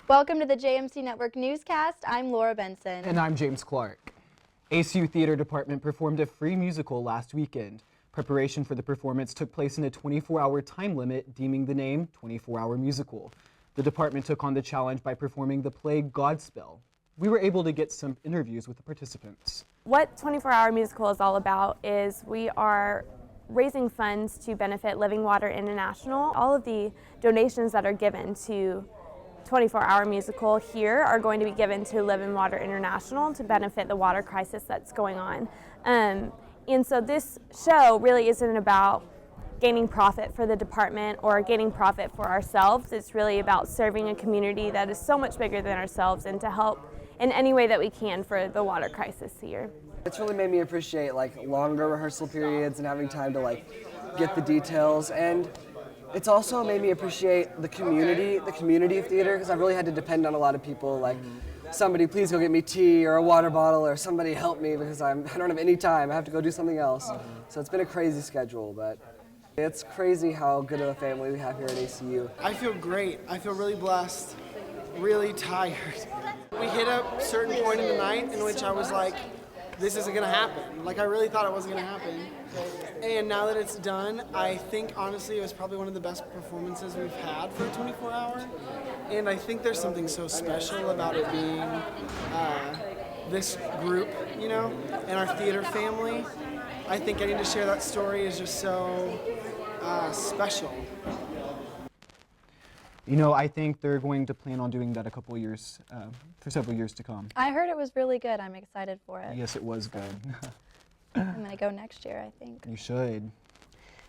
Welcome to the JMC Network Newscast. I'm Laura Benson. And I'm James Clark. ACU Theater Department performed a free musical last weekend. Preparation for the performance took place in a 24-hour time limit, deeming the name 24-Hour Musical. The department took on the challenge by performing the play Godspell. We were able to get some interviews with the participants. What 24-Hour Musical is all about is we are raising funds to benefit Living Water International. All of the donations that are given to 24-Hour Musical here are going to be given to Living Water International to benefit the water crisis that's going on. And so this show really isn't about gaining profit for the department or gaining profit for ourselves. It's really about serving a community that is so much bigger than ourselves and to help in any way that we can for the water crisis here. It's really made me appreciate longer rehearsal periods and having time to get the details, and it's also made me appreciate the community of theater, because I've really had to depend on a lot of people, somebody please go get me tea or a water bottle, or somebody help me because I don't have any time, I have to go do something else. So it's been a crazy schedule, but it's crazy how good of a family we have here at ACU. I feel great. I feel really blessed, really tired. We hit a certain point in the night in which I was like, this isn't gonna happen. I really thought it wasn't gonna happen. And now that it's done, I think honestly it was probably one of the best performances we've had for a 24-hour. And I think there's something so special about it being this group, and our theater family. I think getting to share that story is just so special. I think they're going to plan on doing that for several years to come. I heard it was really good. I'm excited for it. Yes, it was good. I'm going to go next year, I think. You should.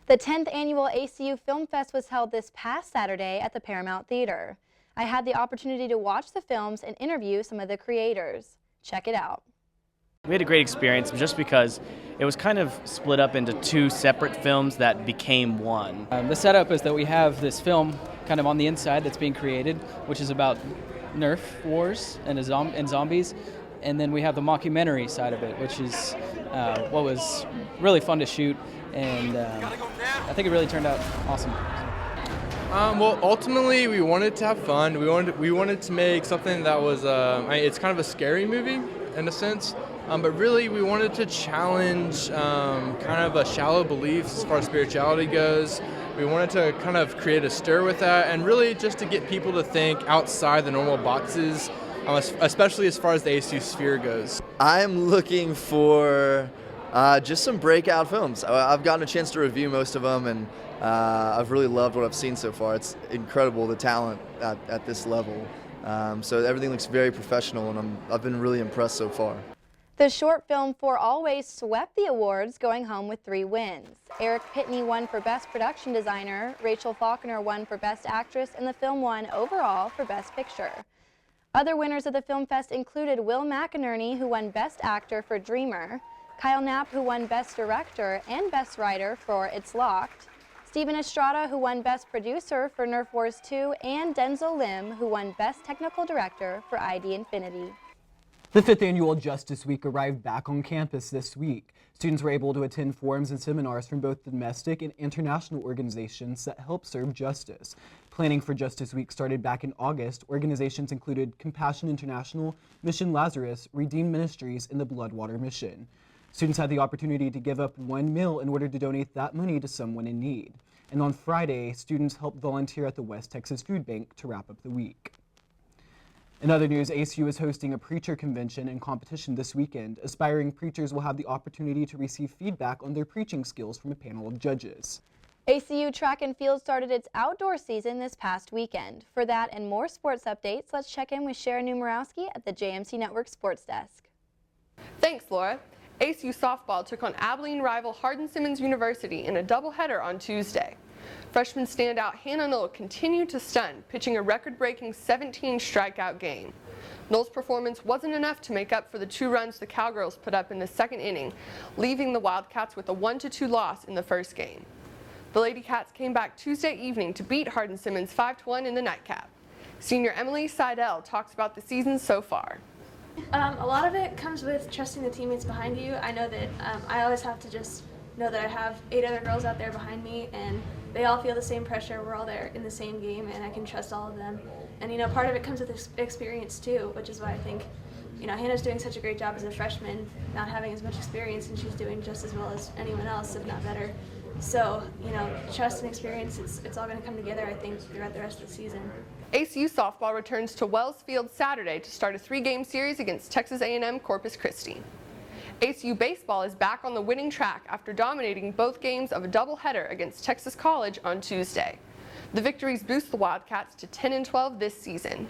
The 10th annual ACU Film Fest was held this past Saturday at the Paramount Theater. I had the opportunity to watch the films and interview some of the creators. Check it out. We had a great experience just because it was kind of split up into two separate films that became one. The setup is that we have this film kind of on the inside that's being created, which is about Nerf wars and zombies, and then we have the mockumentary side of it, which is what was really fun to shoot, and I think it really turned out awesome. Well, ultimately, we wanted to have fun. We wanted to make something that was it's kind of a scary movie in a sense, but really we wanted to challenge kind of a shallow belief as far as spirituality goes. We wanted to kind of create a stir with that, and really just to get people to think outside the normal boxes, especially as far as the ACU sphere goes. I'm looking for just some breakout films. I've gotten a chance to review most of them, and I've really loved what I've seen so far. It's incredible, the talent at this level. So everything looks very professional, and I've been really impressed so far. The short film For Always swept the awards, going home with 3 wins. Eric Pitney won for Best Production Designer, Rachel Faulkner won for Best Actress, and the film won overall for Best Picture. Other winners of the Film Fest included Will McInerney, who won Best Actor for Dreamer, Kyle Knapp, who won Best Director and Best Writer for It's Locked, Stephen Estrada, who won Best Producer for Nerf Wars 2, and Denzel Lim, who won Best Technical Director for ID Infinity. The 5th annual Justice Week arrived back on campus this week. Students were able to attend forums and seminars from both domestic and international organizations that help serve justice. Planning for Justice Week started back in August. Organizations included Compassion International, Mission Lazarus, Redeemed Ministries, and the Bloodwater Mission. Students had the opportunity to give up one meal in order to donate that money to someone in need. And on Friday, students helped volunteer at the West Texas Food Bank to wrap up the week. In other news, ACU is hosting a preacher convention and competition this weekend. Aspiring preachers will have the opportunity to receive feedback on their preaching skills from a panel of judges. ACU Track and Field started its outdoor season this past weekend. For that and more sports updates, let's check in with Sharon Numerowski at the JMC Network Sports Desk. Thanks, Laura. ACU softball took on Abilene rival Hardin-Simmons University in a doubleheader on Tuesday. Freshman standout Hannah Knoll continued to stun, pitching a record-breaking 17-strikeout game. Knoll's performance wasn't enough to make up for the 2 runs the Cowgirls put up in the 2nd inning, leaving the Wildcats with a 1-2 loss in the first game. The Lady Cats came back Tuesday evening to beat Hardin-Simmons 5-1 in the nightcap. Senior Emily Seidel talks about the season so far. A lot of it comes with trusting the teammates behind you. I know that I always have to just know that I have 8 other girls out there behind me, and they all feel the same pressure. We're all there in the same game, and I can trust all of them. And you know, part of it comes with experience too, which is why I think, you know, Hannah's doing such a great job as a freshman, not having as much experience, and she's doing just as well as anyone else, if not better. So, you know, trust and experience, it's all going to come together, I think, throughout the rest of the season. ACU softball returns to Wells Field Saturday to start a 3-game series against Texas A&M Corpus Christi. ACU baseball is back on the winning track after dominating both games of a doubleheader against Texas College on Tuesday. The victories boost the Wildcats to 10-12 this season.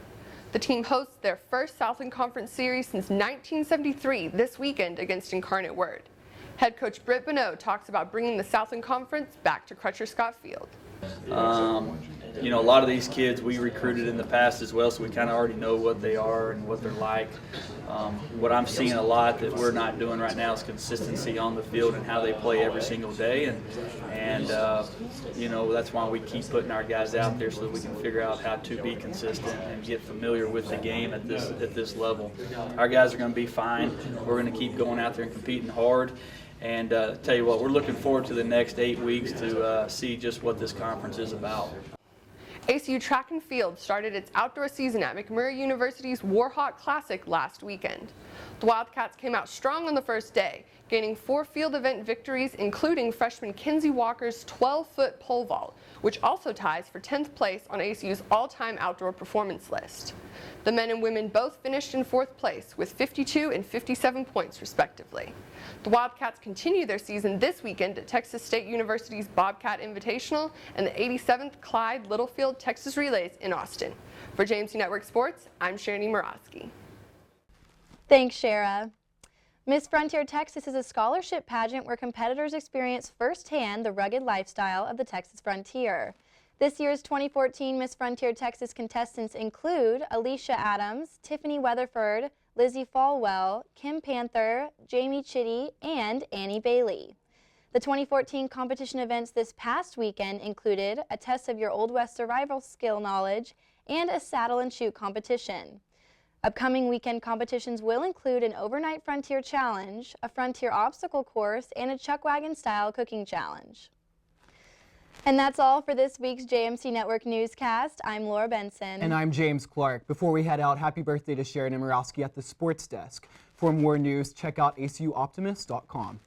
The team hosts their first Southland Conference series since 1973 this weekend against Incarnate Word. Head coach Britt Bonneau talks about bringing the Southland Conference back to Crutcher Scott Field. You know, a lot of these kids we recruited in the past as well, so we kind of already know what they are and what they're like. What I'm seeing a lot that we're not doing right now is consistency on the field and how they play every single day, and you know, that's why we keep putting our guys out there so that we can figure out how to be consistent and get familiar with the game at this level. Our guys are going to be fine. We're going to keep going out there and competing hard. And tell you what, we're looking forward to the next 8 weeks to see just what this conference is about. ACU Track and Field started its outdoor season at McMurray University's Warhawk Classic last weekend. The Wildcats came out strong on the first day, gaining 4 field event victories, including freshman Kinsey Walker's 12-foot pole vault, which also ties for 10th place on ACU's all-time outdoor performance list. The men and women both finished in 4th place with 52 and 57 points respectively. The Wildcats continue their season this weekend at Texas State University's Bobcat Invitational and the 87th Clyde Littlefield Texas Relays in Austin. For JMC Network Sports, I'm Sharani Morosky. Thanks, Shara. Miss Frontier Texas is a scholarship pageant where competitors experience firsthand the rugged lifestyle of the Texas frontier. This year's 2014 Miss Frontier Texas contestants include Alicia Adams, Tiffany Weatherford, Lizzie Falwell, Kim Panther, Jamie Chitty, and Annie Bailey. The 2014 competition events this past weekend included a test of your Old West survival skill knowledge and a saddle and shoot competition. Upcoming weekend competitions will include an overnight frontier challenge, a frontier obstacle course, and a chuck wagon style cooking challenge. And that's all for this week's JMC Network Newscast. I'm Laura Benson. And I'm James Clark. Before we head out, happy birthday to Sharon Morosky at the Sports Desk. For more news, check out acuoptimist.com.